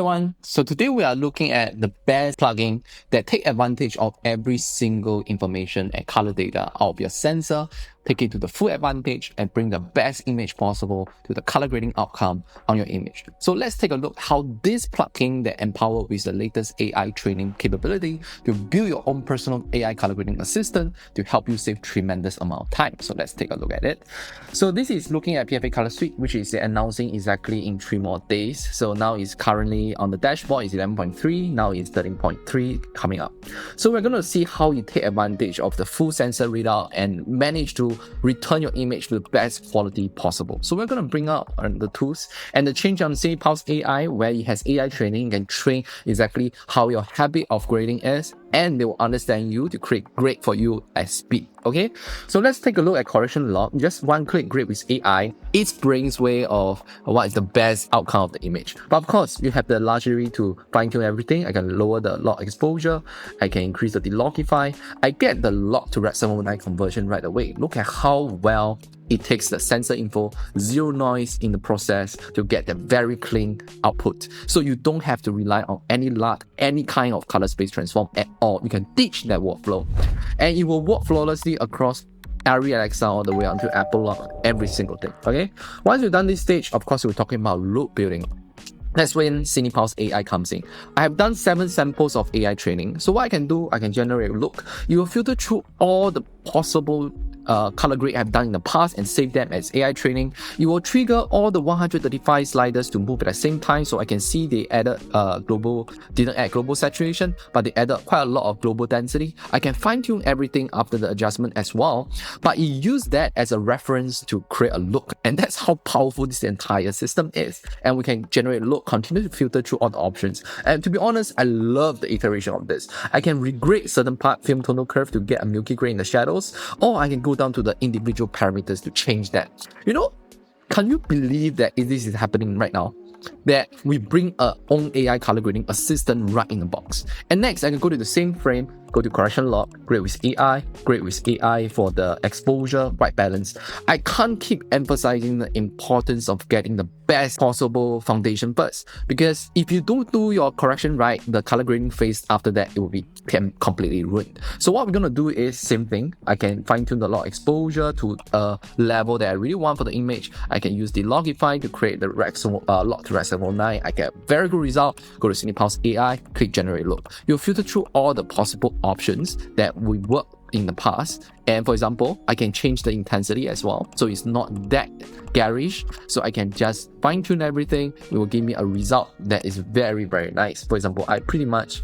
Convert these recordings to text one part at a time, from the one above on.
everyone, so today we are looking at the best plugin that take advantage of every single information and color data out of your sensor, take it to the full advantage and bring the best image possible to the color grading outcome on your image. So let's take a look how this plugin that empower with the latest AI training capability to build your own personal AI color grading assistant to help you save tremendous amount of time. So let's take a look at it. So this is looking at PFA Color Suite, which is announcing exactly in 3 more days. So now it's currently on the dashboard is 11.3, now it's 13.3 coming up. So we're going to see how you take advantage of the full sensor readout and manage to return your image to the best quality possible. So we're going to bring up the tools and the change on CinePalette AI, where it has AI training, can train exactly how your habit of grading is, and they will understand you to create grade for you at speed. Okay, so let's take a look at correction log. Just one click grade with AI. It brings way of what is the best outcome of the image. But of course, you have the luxury to fine tune everything. I can lower the log exposure. I can increase the delogify. I get the log to red 709 conversion right away. Look at how well it takes the sensor info, zero noise in the process to get the very clean output. So you don't have to rely on any LUT, any kind of color space transform at all. You can teach that workflow and it will work flawlessly across Arri Alexa all the way onto Apple Lock, every single thing. Okay, once you've done this stage, of course, we're talking about loop building. That's when CinePalette AI comes in. I have done 7 samples of AI training. So what I can do, I can generate a look. You will filter through all the possible color grade I've done in the past and save them as AI training. You will trigger all the 135 sliders to move at the same time, so I can see they added didn't add global saturation, but they added quite a lot of global density. I can fine tune everything after the adjustment as well, but you use that as a reference to create a look, and that's how powerful this entire system is. And we can generate a look, continue to filter through all the options. And to be honest, I love the iteration of this. I can regrade certain part film tonal curve to get a milky gray in the shadows, or I can go down to the individual parameters to change that. You know, can you believe that this is happening right now? That we bring our own AI color grading assistant right in the box. And next, I can go to the same frame, go to correction log, grade with AI for the exposure, white balance. I can't keep emphasizing the importance of getting the best possible foundation first, because if you don't do your correction right, the color grading phase after that, it will be completely ruined. So what we're going to do is same thing. I can fine tune the log exposure to a level that I really want for the image. I can use the logify to create the log to red 709. I get a very good result. Go to CinePalette AI, click generate look. You'll filter through all the possible options that we work in the past, and for example, I can change the intensity as well, so it's not that garish. So I can just fine tune everything. It will give me a result that is very, very nice. For example, I pretty much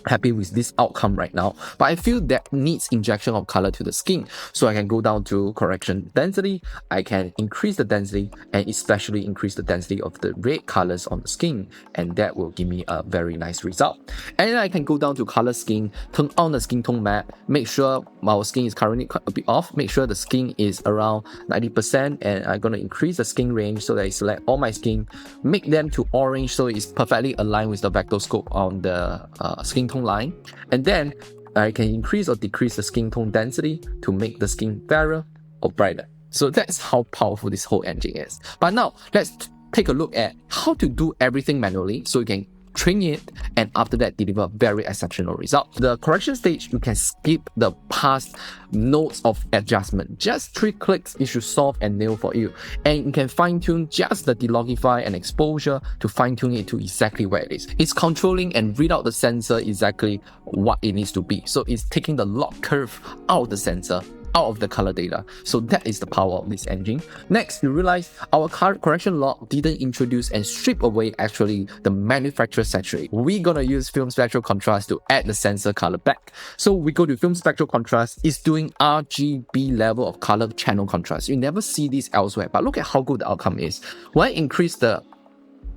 happy with this outcome right now, but I feel that needs injection of color to the skin. So I can go down to correction density. I can increase the density and especially increase the density of the red colors on the skin, and that will give me a very nice result. And then I can go down to color skin, turn on the skin tone map, make sure my skin is currently a bit off, make sure the skin is around 90%, and I'm going to increase the skin range so that I select all my skin, make them to orange so it's perfectly aligned with the vector scope on the skin tone line. And then I can increase or decrease the skin tone density to make the skin fairer or brighter. So that's how powerful this whole engine is. But now let's take a look at how to do everything manually so you can train it and after that deliver very exceptional result. The correction stage, you can skip the past nodes of adjustment. Just 3 clicks, it should solve and nail for you. And you can fine tune just the delogify and exposure to fine tune it to exactly where it is. It's controlling and read out the sensor exactly what it needs to be. So it's taking the log curve out of the sensor, out of the color data. So that is the power of this engine. Next, you realize our correction log didn't introduce and strip away actually the manufacturer saturate. We're gonna use film spectral contrast to add the sensor color back. So we go to film spectral contrast. It's doing RGB level of color channel contrast. You never see this elsewhere, but look at how good the outcome is. When I increase the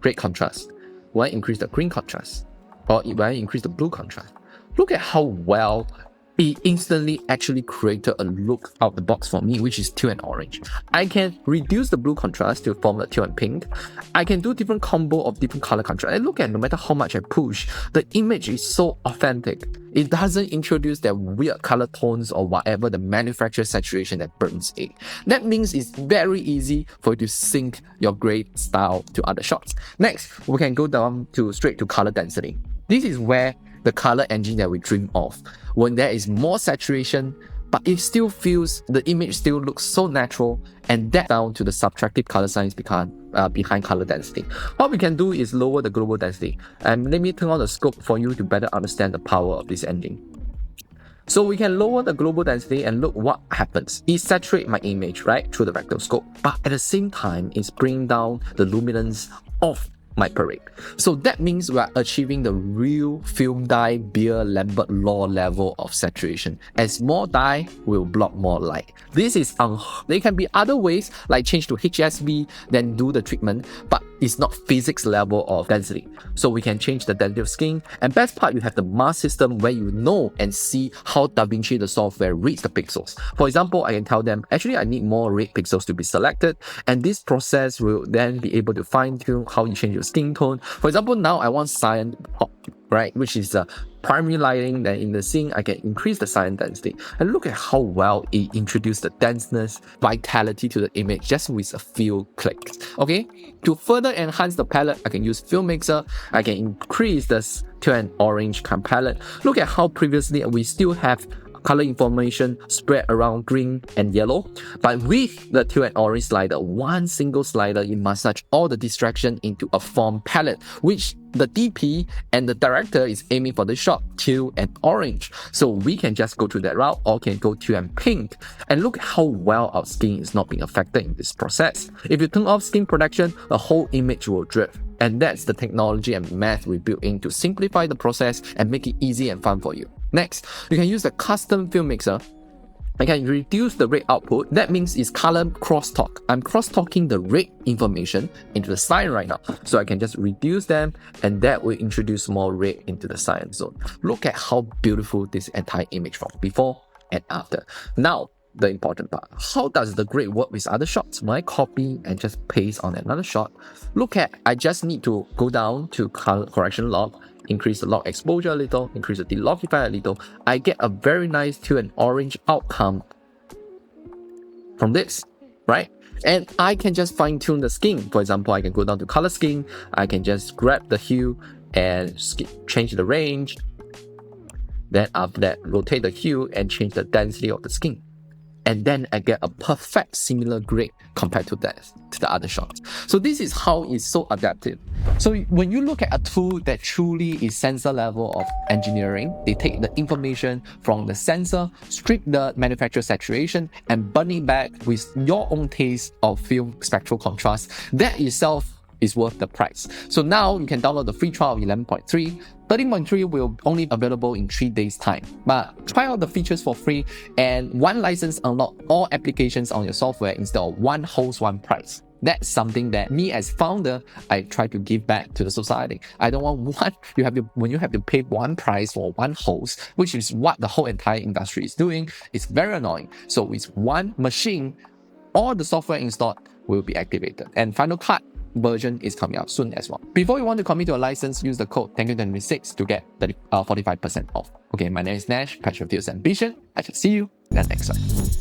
red contrast, when I increase the green contrast, or when I increase the blue contrast, look at how well it instantly actually created a look out the box for me, which is teal and orange. I can reduce the blue contrast to form a teal and pink. I can do different combo of different color contrast. And look at, no matter how much I push, the image is so authentic. It doesn't introduce that weird color tones or whatever the manufacturer saturation that burns in. That means it's very easy for you to sync your great style to other shots. Next, we can go down to straight to color density. This is where the color engine that we dream of. When there is more saturation, but it still feels, the image still looks so natural, and that down to the subtractive color science behind color density. What we can do is lower the global density. And let me turn on the scope for you to better understand the power of this engine. So we can lower the global density and look what happens. It saturates my image, right, through the vector scope, but at the same time, it's bringing down the luminance of my parade. So that means we are achieving the real film dye Beer-Lambert law level of saturation. As more dye will block more light. This is there can be other ways like change to HSV, then do the treatment, but it's not physics level of density. So we can change the density of skin, and best part, you have the mask system where you know and see how DaVinci the software reads the pixels. For example, I can tell them actually I need more red pixels to be selected, and this process will then be able to fine tune how you change your skin tone. For example, now I want cyan pop, right, which is primary lighting. Then in the scene, I can increase the cyan density, and look at how well it introduced the denseness, vitality to the image just with a few clicks. Okay, to further enhance the palette, I can use Film Mixer. I can increase the teal and orange palette. Look at how previously we still have color information spread around green and yellow, but with the teal and orange slider, one single slider, you massage all the distraction into a form palette, which the DP and the director is aiming for the shot teal and orange. So we can just go to that route, or can go teal and pink. And look at how well our skin is not being affected in this process. If you turn off skin protection, the whole image will drift. And that's the technology and math we built in to simplify the process and make it easy and fun for you. Next, you can use the custom film mixer. I can reduce the red output. That means it's color crosstalk. I'm crosstalking the red information into the cyan right now. So I can just reduce them, and that will introduce more red into the cyan zone. Look at how beautiful this entire image from before and after. Now, the important part. How does the grid work with other shots? When I copy and just paste on another shot, look at, I just need to go down to color correction log, increase the log exposure a little, increase the delogify a little. I get a very nice teal and orange outcome from this, right? And I can just fine tune the skin. For example, I can go down to color scheme. I can just grab the hue and change the range. Then after that, rotate the hue and change the density of the skin. And then I get a perfect similar grade compared to the other shots. So this is how it's so adaptive. So when you look at a tool that truly is sensor level of engineering, they take the information from the sensor, strip the manufacturer saturation, and burn it back with your own taste of film spectral contrast. That itself is worth the price. So now you can download the free trial of 11.3. 13.3 will only available in 3 days time. But try out the features for free, and one license unlock all applications on your software instead of one host, one price. That's something that me as founder, I try to give back to the society. I don't want when you have to pay one price for one host, which is what the whole entire industry is doing. It's very annoying. So with one machine, all the software installed will be activated. And Final Cut version is coming out soon as well. Before you want to commit to a license, use the code TANK26 to get 45% off. Okay, my name is Nash, Passion Fuels Ambition. I shall see you in the next one.